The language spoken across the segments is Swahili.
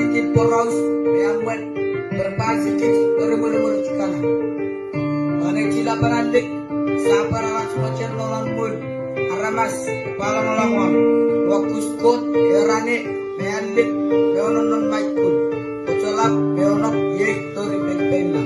sikit poros meambat berpasikit bermur-mur cikala. Mana cila berandik sapararas macam lolambun aramas kepala molamon wakus kot kerane meandik meonon maikun kocolap meonok yek tori pengpengna.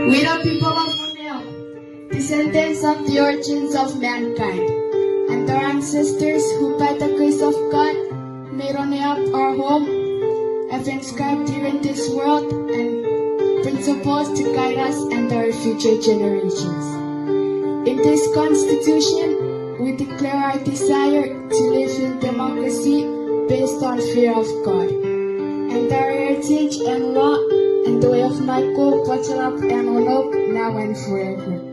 We the people of Muneo, descendants of the origins of mankind, and our ancestors who by the grace of God made Oneo our home, have inscribed here in this world and principles to guide us and our future generations. In this Constitution, we declare our desire to live in democracy based on fear of God, and our heritage and law and the way of Michael, Pachalap, and Onok, now and forever.